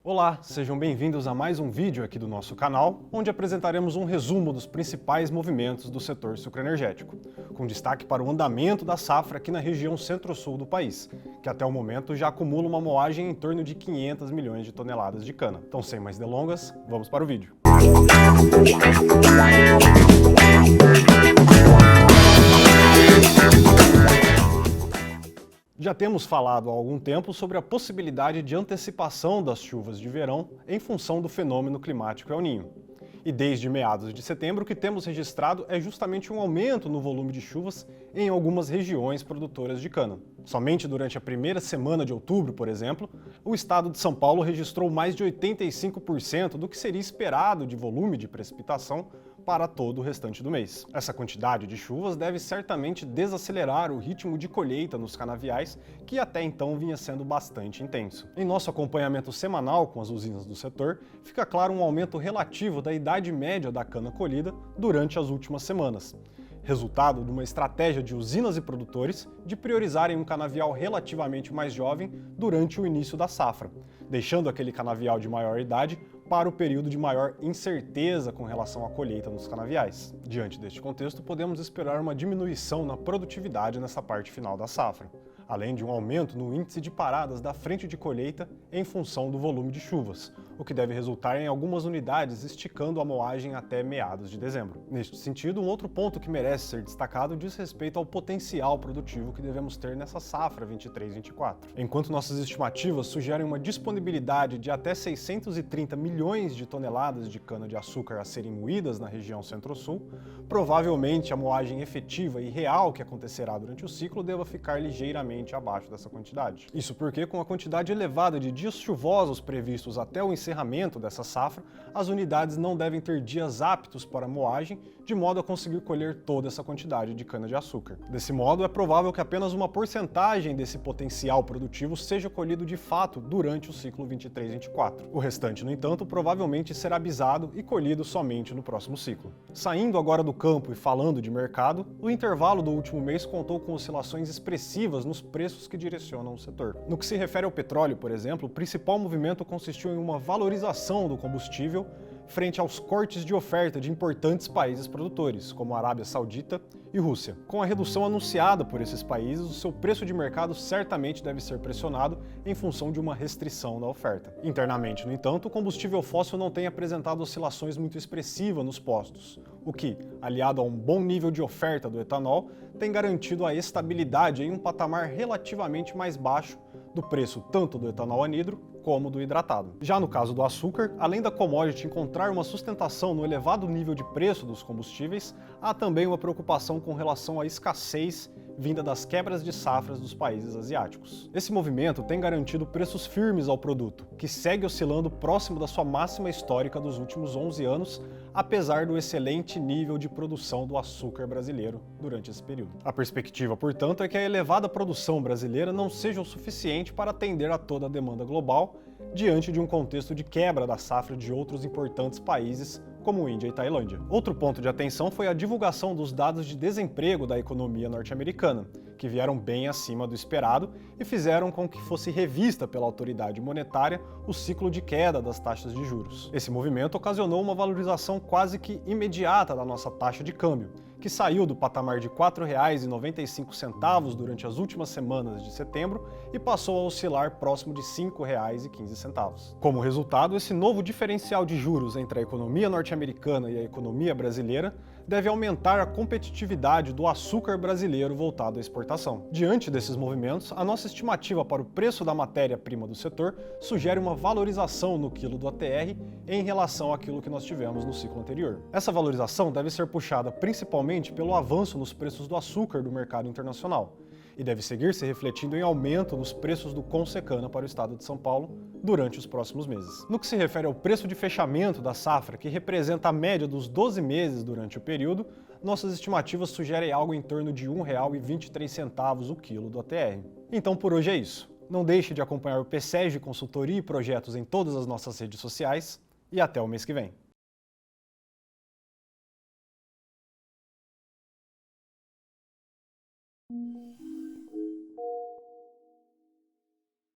Olá, sejam bem-vindos a mais um vídeo aqui do nosso canal, onde apresentaremos um resumo dos principais movimentos do setor sucroenergético, com destaque para o andamento da safra aqui na região centro-sul do país, que até o momento já acumula uma moagem em torno de 500 milhões de toneladas de cana. Então, sem mais delongas, vamos para o vídeo. Já temos falado há algum tempo sobre a possibilidade de antecipação das chuvas de verão em função do fenômeno climático El Niño. E desde meados de setembro o que temos registrado é justamente um aumento no volume de chuvas em algumas regiões produtoras de cana. Somente durante a primeira semana de outubro, por exemplo, o estado de São Paulo registrou mais de 85% do que seria esperado de volume de precipitação para todo o restante do mês. Essa quantidade de chuvas deve certamente desacelerar o ritmo de colheita nos canaviais, que até então vinha sendo bastante intenso. Em nosso acompanhamento semanal com as usinas do setor, fica claro um aumento relativo da idade média da cana colhida durante as últimas semanas, resultado de uma estratégia de usinas e produtores de priorizarem um canavial relativamente mais jovem durante o início da safra, deixando aquele canavial de maior idade para o período de maior incerteza com relação à colheita nos canaviais. Diante deste contexto, podemos esperar uma diminuição na produtividade nessa parte final da safra, além de um aumento no índice de paradas da frente de colheita em função do volume de chuvas, o que deve resultar em algumas unidades esticando a moagem até meados de dezembro. Neste sentido, um outro ponto que merece ser destacado diz respeito ao potencial produtivo que devemos ter nessa safra 23-24. Enquanto nossas estimativas sugerem uma disponibilidade de até 630 milhões de toneladas de cana-de-açúcar a serem moídas na região centro-sul, provavelmente a moagem efetiva e real que acontecerá durante o ciclo deva ficar ligeiramente abaixo dessa quantidade. Isso porque, com a quantidade elevada de dias chuvosos previstos até o encerramento dessa safra, as unidades não devem ter dias aptos para moagem, de modo a conseguir colher toda essa quantidade de cana-de-açúcar. Desse modo, é provável que apenas uma porcentagem desse potencial produtivo seja colhido de fato durante o ciclo 23-24. O restante, no entanto, provavelmente será bisado e colhido somente no próximo ciclo. Saindo agora do campo e falando de mercado, o intervalo do último mês contou com oscilações expressivas nos preços que direcionam o setor. No que se refere ao petróleo, por exemplo, o principal movimento consistiu em uma valorização do combustível frente aos cortes de oferta de importantes países produtores, como a Arábia Saudita e Rússia. Com a redução anunciada por esses países, o seu preço de mercado certamente deve ser pressionado em função de uma restrição da oferta. Internamente, no entanto, o combustível fóssil não tem apresentado oscilações muito expressivas nos postos, o que, aliado a um bom nível de oferta do etanol, tem garantido a estabilidade em um patamar relativamente mais baixo do preço tanto do etanol anidro como do hidratado. Já no caso do açúcar, além da commodity encontrar uma sustentação no elevado nível de preço dos combustíveis, há também uma preocupação com relação à escassez vinda das quebras de safras dos países asiáticos. Esse movimento tem garantido preços firmes ao produto, que segue oscilando próximo da sua máxima histórica dos últimos 11 anos, apesar do excelente nível de produção do açúcar brasileiro durante esse período. A perspectiva, portanto, é que a elevada produção brasileira não seja o suficiente para atender a toda a demanda global, diante de um contexto de quebra da safra de outros importantes países, como Índia e Tailândia. Outro ponto de atenção foi a divulgação dos dados de desemprego da economia norte-americana, que vieram bem acima do esperado e fizeram com que fosse revista pela autoridade monetária o ciclo de queda das taxas de juros. Esse movimento ocasionou uma valorização quase que imediata da nossa taxa de câmbio, que saiu do patamar de R$ 4,95 durante as últimas semanas de setembro e passou a oscilar próximo de R$ 5,15. Como resultado, esse novo diferencial de juros entre a economia norte-americana e a economia brasileira deve aumentar a competitividade do açúcar brasileiro voltado à exportação. Diante desses movimentos, a nossa estimativa para o preço da matéria-prima do setor sugere uma valorização no quilo do ATR em relação àquilo que nós tivemos no ciclo anterior. Essa valorização deve ser puxada principalmente pelo avanço nos preços do açúcar do mercado internacional e deve seguir se refletindo em aumento nos preços do Consecana para o estado de São Paulo durante os próximos meses. No que se refere ao preço de fechamento da safra, que representa a média dos 12 meses durante o período, nossas estimativas sugerem algo em torno de R$ 1,23 o quilo do ATR. Então por hoje é isso. Não deixe de acompanhar o PSEG Consultoria e Projetos em todas as nossas redes sociais e até o mês que vem.